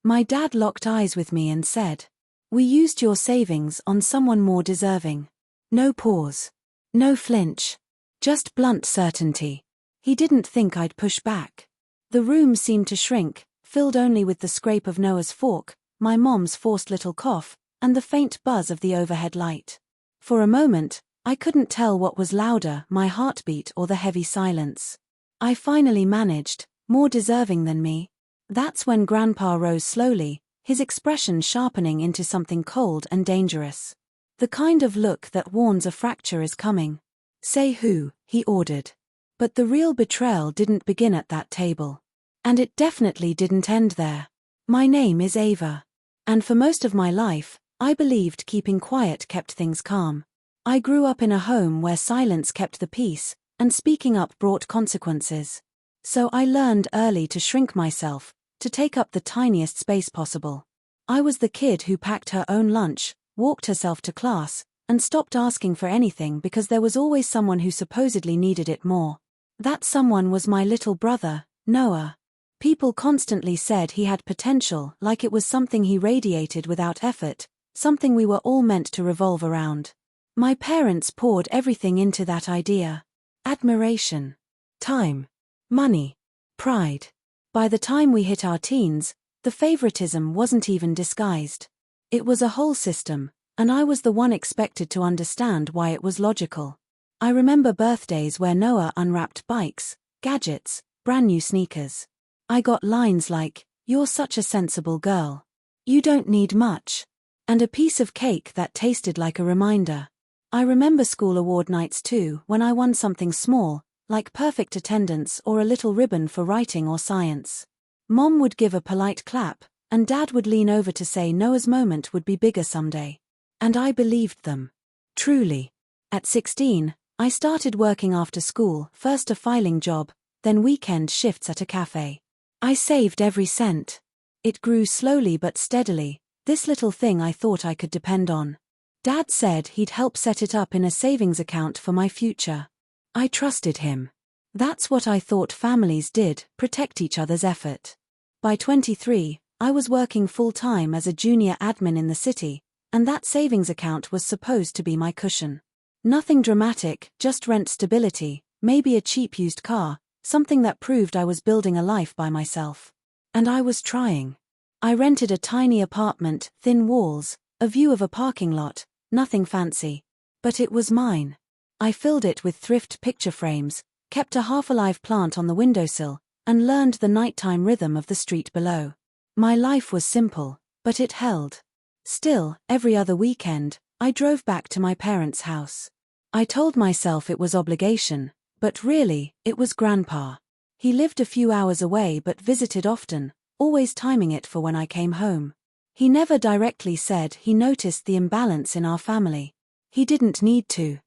My dad locked eyes with me and said, "We used your savings on someone more deserving." No pause. No flinch. Just blunt certainty. He didn't think I'd push back. The room seemed to shrink, filled only with the scrape of Noah's fork, my mom's forced little cough, and the faint buzz of the overhead light. For a moment, I couldn't tell what was louder, my heartbeat or the heavy silence. I finally managed, "More deserving than me." That's when Grandpa rose slowly, his expression sharpening into something cold and dangerous. The kind of look that warns a fracture is coming. "Say who," he ordered. But the real betrayal didn't begin at that table. And it definitely didn't end there. My name is Ava. And for most of my life, I believed keeping quiet kept things calm. I grew up in a home where silence kept the peace, and speaking up brought consequences. So I learned early to shrink myself, to take up the tiniest space possible. I was the kid who packed her own lunch, walked herself to class, and stopped asking for anything because there was always someone who supposedly needed it more. That someone was my little brother, Noah. People constantly said he had potential, like it was something he radiated without effort, something we were all meant to revolve around. My parents poured everything into that idea. Admiration, time, money, pride. By the time we hit our teens, the favoritism wasn't even disguised. It was a whole system, and I was the one expected to understand why it was logical. I remember birthdays where Noah unwrapped bikes, gadgets, brand new sneakers. I got lines like, "You're such a sensible girl. You don't need much." And a piece of cake that tasted like a reminder. I remember school award nights too, when I won something small, like perfect attendance or a little ribbon for writing or science. Mom would give a polite clap, and Dad would lean over to say Noah's moment would be bigger someday. And I believed them. Truly. At 16, I started working after school, first a filing job, then weekend shifts at a cafe. I saved every cent. It grew slowly but steadily, this little thing I thought I could depend on. Dad said he'd help set it up in a savings account for my future. I trusted him. That's what I thought families did, protect each other's effort. By 23, I was working full-time as a junior admin in the city, and that savings account was supposed to be my cushion. Nothing dramatic, just rent stability, maybe a cheap used car, something that proved I was building a life by myself. And I was trying. I rented a tiny apartment, thin walls, a view of a parking lot, nothing fancy. But it was mine. I filled it with thrift picture frames, kept a half-alive plant on the windowsill, and learned the nighttime rhythm of the street below. My life was simple, but it held. Still, every other weekend, I drove back to my parents' house. I told myself it was obligation, but really, it was Grandpa. He lived a few hours away but visited often, always timing it for when I came home. He never directly said he noticed the imbalance in our family. He didn't need to.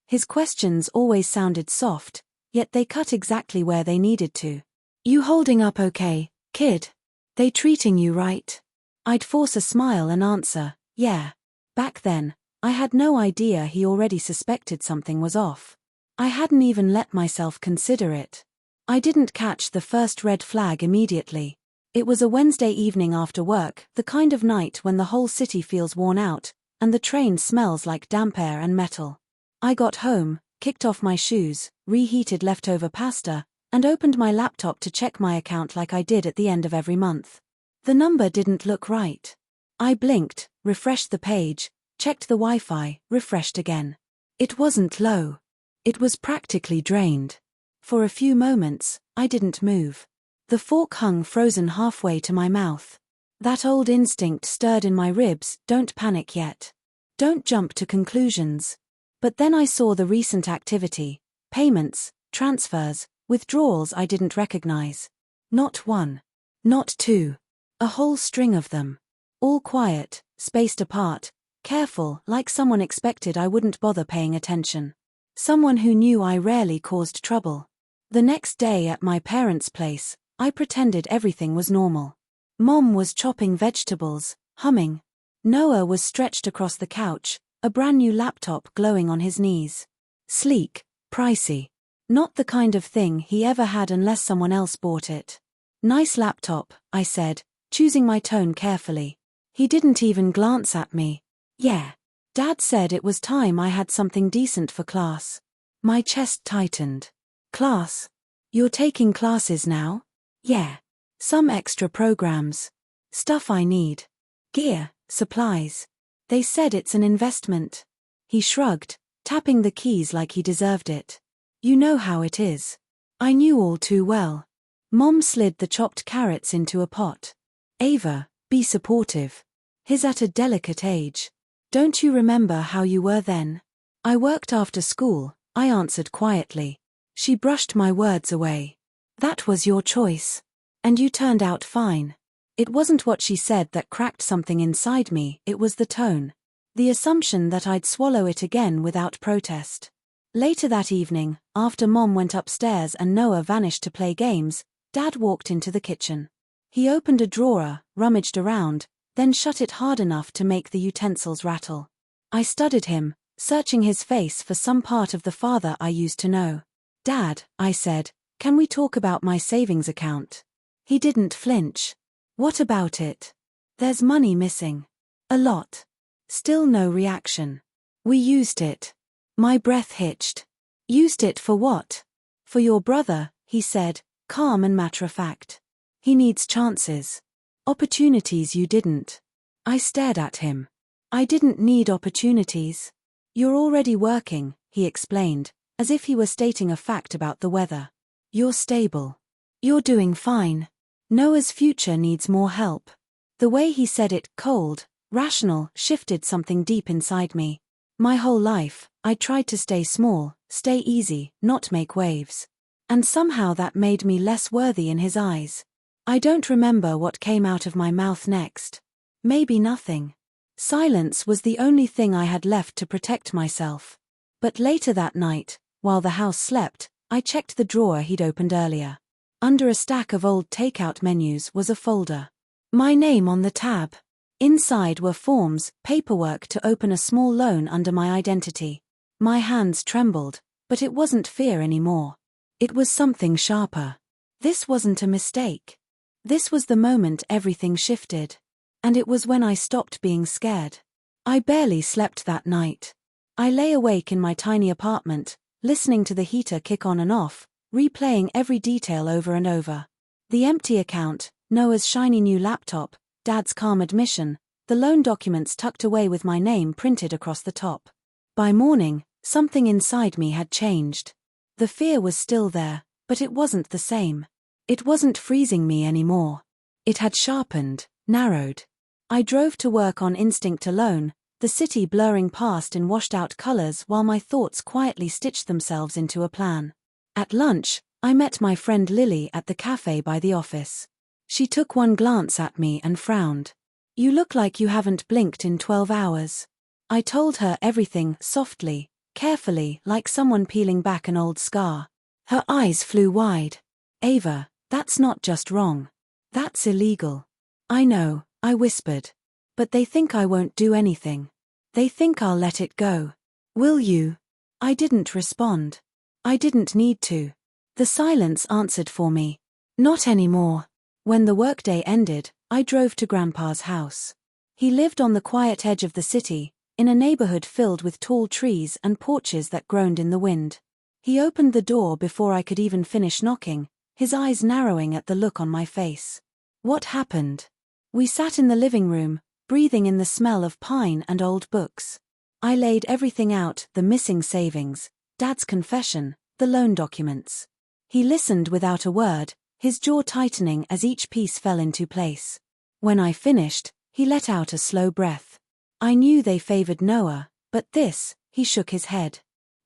His questions always sounded soft, yet they cut exactly where they needed to. "You holding up okay, kid? They treating you right?" I'd force a smile and answer, "Yeah." Back then, I had no idea he already suspected something was off. I hadn't even let myself consider it. I didn't catch the first red flag immediately. It was a Wednesday evening after work, the kind of night when the whole city feels worn out, and the train smells like damp air and metal. I got home, kicked off my shoes, reheated leftover pasta, and opened my laptop to check my account like I did at the end of every month. The number didn't look right. I blinked, refreshed the page, checked the Wi-Fi, refreshed again. It wasn't low. It was practically drained. For a few moments, I didn't move. The fork hung frozen halfway to my mouth. That old instinct stirred in my ribs, "Don't panic yet. Don't jump to conclusions." But then I saw the recent activity, payments, transfers, withdrawals I didn't recognize. Not one. Not two. A whole string of them. All quiet, spaced apart, careful, like someone expected I wouldn't bother paying attention. Someone who knew I rarely caused trouble. The next day at my parents' place, I pretended everything was normal. Mom was chopping vegetables, humming. Noah was stretched across the couch, a brand new laptop glowing on his knees. Sleek, pricey. Not the kind of thing he ever had unless someone else bought it. "Nice laptop," I said, choosing my tone carefully. He didn't even glance at me. Yeah. Dad said it was time I had something decent for class. My chest tightened. Class? You're taking classes now? Yeah. Some extra programs. Stuff I need. Gear, supplies. They said it's an investment. He shrugged, tapping the keys like he deserved it. You know how it is. I knew all too well. Mom slid the chopped carrots into a pot. Ava, be supportive. He's at a delicate age. Don't you remember how you were then? I worked after school, I answered quietly. She brushed my words away. That was your choice. And you turned out fine. It wasn't what she said that cracked something inside me, it was the tone. The assumption that I'd swallow it again without protest. Later that evening, after Mom went upstairs and Noah vanished to play games, Dad walked into the kitchen. He opened a drawer, rummaged around, then shut it hard enough to make the utensils rattle. I studied him, searching his face for some part of the father I used to know. Dad, I said, can we talk about my savings account? He didn't flinch. What about it? There's money missing. A lot. Still no reaction. We used it. My breath hitched. Used it for what? For your brother, he said, calm and matter-of-fact. He needs chances. Opportunities you didn't. I stared at him. I didn't need opportunities. You're already working, he explained, as if he were stating a fact about the weather. You're stable. You're doing fine. Noah's future needs more help. The way he said it, cold, rational, shifted something deep inside me. My whole life, I tried to stay small, stay easy, not make waves. And somehow that made me less worthy in his eyes. I don't remember what came out of my mouth next. Maybe nothing. Silence was the only thing I had left to protect myself. But later that night, while the house slept, I checked the drawer he'd opened earlier. Under a stack of old takeout menus was a folder. My name on the tab. Inside were forms, paperwork to open a small loan under my identity. My hands trembled, but it wasn't fear anymore. It was something sharper. This wasn't a mistake. This was the moment everything shifted. And it was when I stopped being scared. I barely slept that night. I lay awake in my tiny apartment, listening to the heater kick on and off, replaying every detail over and over. The empty account, Noah's shiny new laptop, Dad's calm admission, the loan documents tucked away with my name printed across the top. By morning, something inside me had changed. The fear was still there, but it wasn't the same. It wasn't freezing me anymore. It had sharpened, narrowed. I drove to work on instinct alone, the city blurring past in washed-out colors while my thoughts quietly stitched themselves into a plan. At lunch, I met my friend Lily at the cafe by the office. She took one glance at me and frowned. You look like you haven't blinked in 12 hours. I told her everything, softly, carefully, like someone peeling back an old scar. Her eyes flew wide. Ava, that's not just wrong. That's illegal. I know, I whispered. But they think I won't do anything. They think I'll let it go. Will you? I didn't respond. I didn't need to. The silence answered for me. Not anymore. When the workday ended, I drove to Grandpa's house. He lived on the quiet edge of the city, in a neighborhood filled with tall trees and porches that groaned in the wind. He opened the door before I could even finish knocking, his eyes narrowing at the look on my face. What happened? We sat in the living room, breathing in the smell of pine and old books. I laid everything out, the missing savings, Dad's confession, the loan documents. He listened without a word, his jaw tightening as each piece fell into place. When I finished, he let out a slow breath. I knew they favored Noah, but this, he shook his head.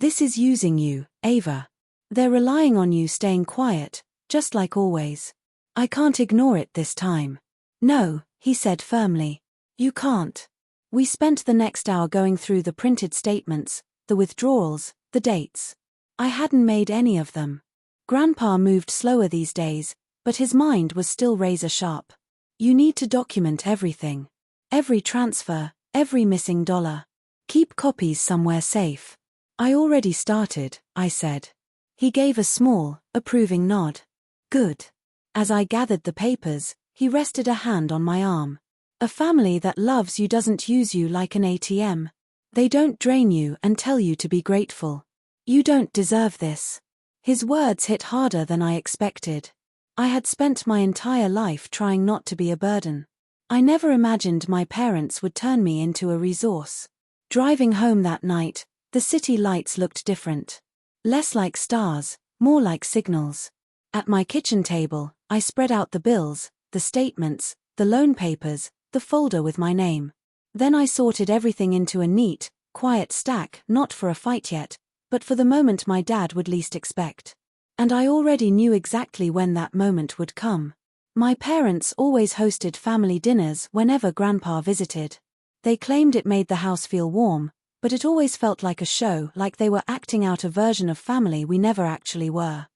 This is using you, Ava. They're relying on you staying quiet, just like always. I can't ignore it this time. No, he said firmly. You can't. We spent the next hour going through the printed statements, the withdrawals, the dates. I hadn't made any of them. Grandpa moved slower these days, but his mind was still razor sharp. You need to document everything. Every transfer, every missing dollar. Keep copies somewhere safe. I already started, I said. He gave a small, approving nod. Good. As I gathered the papers, He rested a hand on my arm. A family that loves you doesn't use you like an ATM. They don't drain you and tell you to be grateful. You don't deserve this. His words hit harder than I expected. I had spent my entire life trying not to be a burden. I never imagined my parents would turn me into a resource. Driving home that night, the city lights looked different. Less like stars, more like signals. At my kitchen table, I spread out the bills, the statements, the loan papers, the folder with my name. Then I sorted everything into a neat, quiet stack, not for a fight yet, but for the moment my dad would least expect. And I already knew exactly when that moment would come. My parents always hosted family dinners whenever Grandpa visited. They claimed it made the house feel warm, but it always felt like a show, like they were acting out a version of family we never actually were.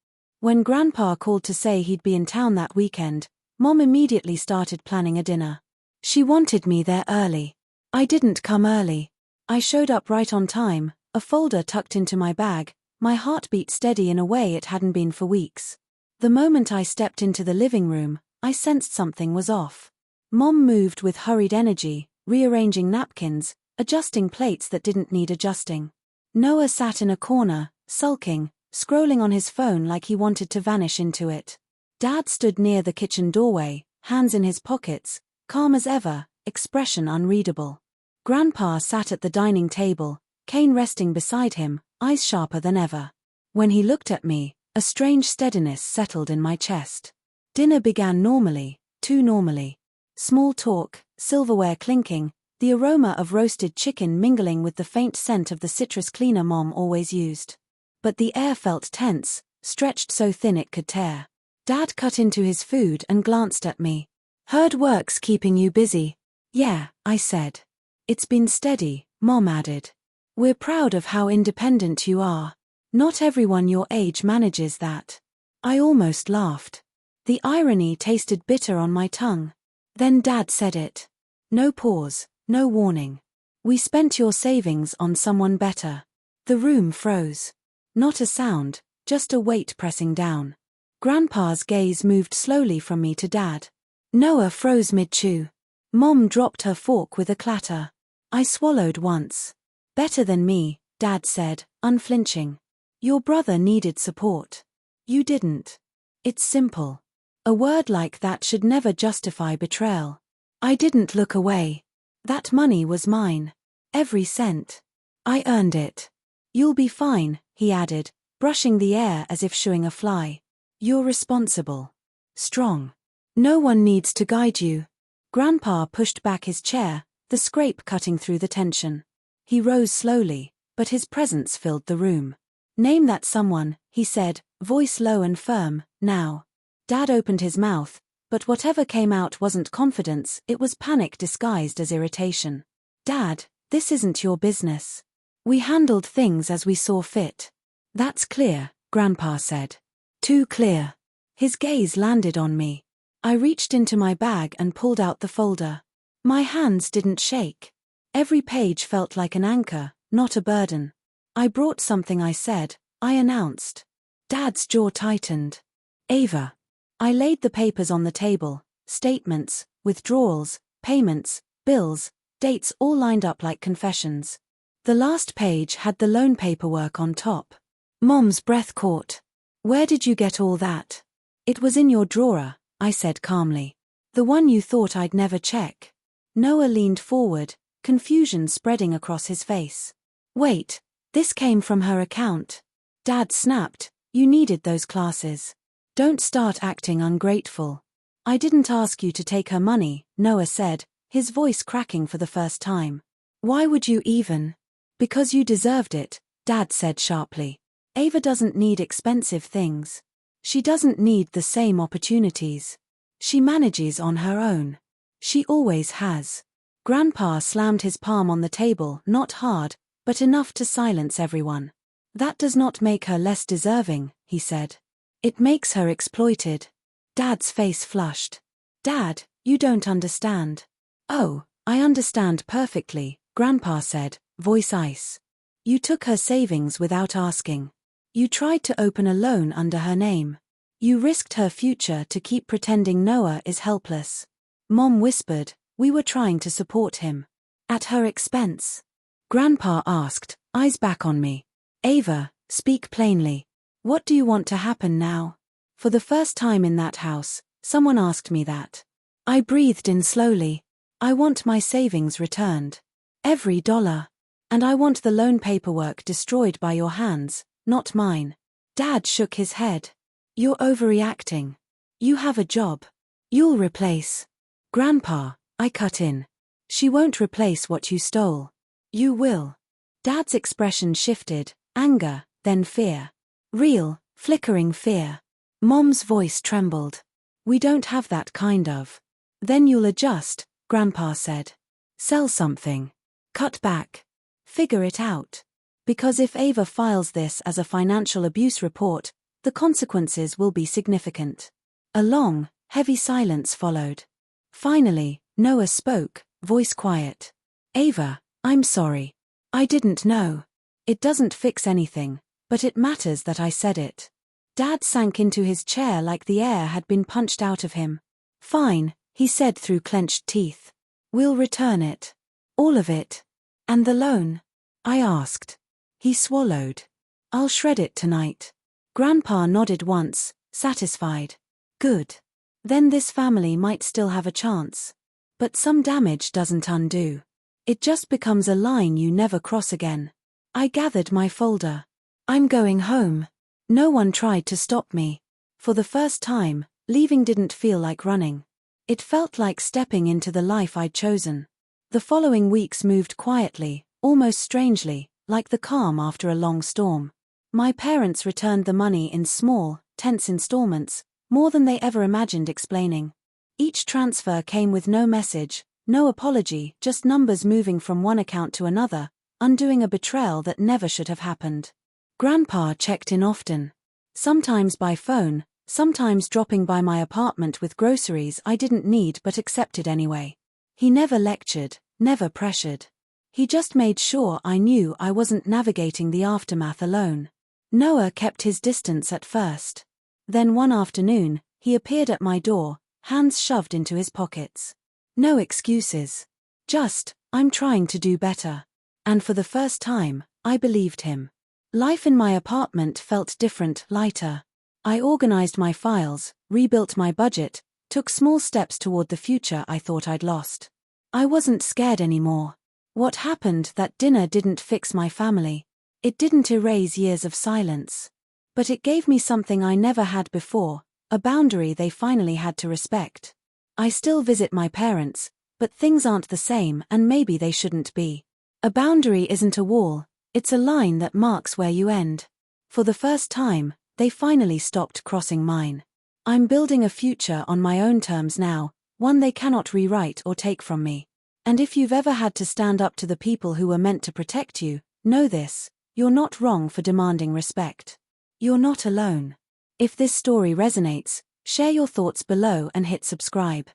When Grandpa called to say he'd be in town that weekend, Mom immediately started planning a dinner. She wanted me there early. I didn't come early. I showed up right on time, a folder tucked into my bag, my heartbeat steady in a way it hadn't been for weeks. The moment I stepped into the living room, I sensed something was off. Mom moved with hurried energy, rearranging napkins, adjusting plates that didn't need adjusting. Noah sat in a corner, sulking, scrolling on his phone like he wanted to vanish into it. Dad stood near the kitchen doorway, hands in his pockets, calm as ever, expression unreadable. Grandpa sat at the dining table, cane resting beside him, eyes sharper than ever. When he looked at me, a strange steadiness settled in my chest. Dinner began normally, too normally. Small talk, silverware clinking, the aroma of roasted chicken mingling with the faint scent of the citrus cleaner Mom always used. But the air felt tense, stretched so thin it could tear. Dad cut into his food and glanced at me. "Heard work's keeping you busy." "Yeah," I said. "It's been steady," Mom added. "We're proud of how independent you are. Not everyone your age manages that." I almost laughed. The irony tasted bitter on my tongue. Then Dad said it. No pause, no warning. "We spent your savings on someone better." The room froze. Not a sound, just a weight pressing down. Grandpa's gaze moved slowly from me to Dad. Noah froze mid-chew. Mom dropped her fork with a clatter. I swallowed once. "Better than me," Dad said, unflinching. "Your brother needed support. You didn't. It's simple." A word like that should never justify betrayal. I didn't look away. That money was mine. Every cent. I earned it. "You'll be fine," he added, brushing the air as if shooing a fly. "You're responsible. Strong. No one needs to guide you." Grandpa pushed back his chair, the scrape cutting through the tension. He rose slowly, but his presence filled the room. "Name that someone," he said, voice low and firm, "now." Dad opened his mouth, but whatever came out wasn't confidence, it was panic disguised as irritation. "Dad, this isn't your business. We handled things as we saw fit." "That's clear," Grandpa said. "Too clear." His gaze landed on me. I reached into my bag and pulled out the folder. My hands didn't shake. Every page felt like an anchor, not a burden. "I brought something," I said, I announced. Dad's jaw tightened. "Ava." I laid the papers on the table, statements, withdrawals, payments, bills, dates all lined up like confessions. The last page had the loan paperwork on top. Mom's breath caught. "Where did you get all that?" "It was in your drawer," I said calmly. "The one you thought I'd never check." Noah leaned forward, confusion spreading across his face. "Wait, this came from her account." Dad snapped, "You needed those classes. Don't start acting ungrateful." "I didn't ask you to take her money," Noah said, his voice cracking for the first time. "Why would you even?" "Because you deserved it," Dad said sharply. "Ava doesn't need expensive things. She doesn't need the same opportunities. She manages on her own. She always has." Grandpa slammed his palm on the table, not hard, but enough to silence everyone. "That does not make her less deserving," he said. "It makes her exploited." Dad's face flushed. "Dad, you don't understand." "Oh, I understand perfectly," Grandpa said, voice ice. "You took her savings without asking. You tried to open a loan under her name. You risked her future to keep pretending Noah is helpless. Mom whispered, we were trying to support him. At her expense. Grandpa asked, eyes back on me. Ava, speak plainly. What do you want to happen now? For the first time in that house, someone asked me that. I breathed in slowly. I want my savings returned. Every dollar. And I want the loan paperwork destroyed by your hands, not mine. Dad shook his head. You're overreacting. You have a job. You'll replace. Grandpa, I cut in. She won't replace what you stole. You will. Dad's expression shifted, anger, then fear. Real, flickering fear. Mom's voice trembled. We don't have that kind of. Then you'll adjust, Grandpa said. Sell something. Cut back. Figure it out. Because if Ava files this as a financial abuse report, the consequences will be significant. A long, heavy silence followed. Finally, Noah spoke, voice quiet. Ava, I'm sorry. I didn't know. It doesn't fix anything, but it matters that I said it. Dad sank into his chair like the air had been punched out of him. Fine, he said through clenched teeth. We'll return it. All of it. And the loan? I asked. He swallowed. I'll shred it tonight. Grandpa nodded once, satisfied. Good. Then this family might still have a chance. But some damage doesn't undo. It just becomes a line you never cross again. I gathered my folder. I'm going home. No one tried to stop me. For the first time, leaving didn't feel like running. It felt like stepping into the life I'd chosen. The following weeks moved quietly, almost strangely, like the calm after a long storm. My parents returned the money in small, tense installments, more than they ever imagined explaining. Each transfer came with no message, no apology, just numbers moving from one account to another, undoing a betrayal that never should have happened. Grandpa checked in often. Sometimes by phone, sometimes dropping by my apartment with groceries I didn't need but accepted anyway. He never lectured, never pressured. He just made sure I knew I wasn't navigating the aftermath alone. Noah kept his distance at first. Then one afternoon, he appeared at my door, hands shoved into his pockets. No excuses. Just, I'm trying to do better. And for the first time, I believed him. Life in my apartment felt different, lighter. I organized my files, rebuilt my budget, took small steps toward the future I thought I'd lost. I wasn't scared anymore. What happened that dinner didn't fix my family. It didn't erase years of silence. But it gave me something I never had before, a boundary they finally had to respect. I still visit my parents, but things aren't the same and maybe they shouldn't be. A boundary isn't a wall, it's a line that marks where you end. For the first time, they finally stopped crossing mine. I'm building a future on my own terms now, one they cannot rewrite or take from me. And if you've ever had to stand up to the people who were meant to protect you, know this, you're not wrong for demanding respect. You're not alone. If this story resonates, share your thoughts below and hit subscribe.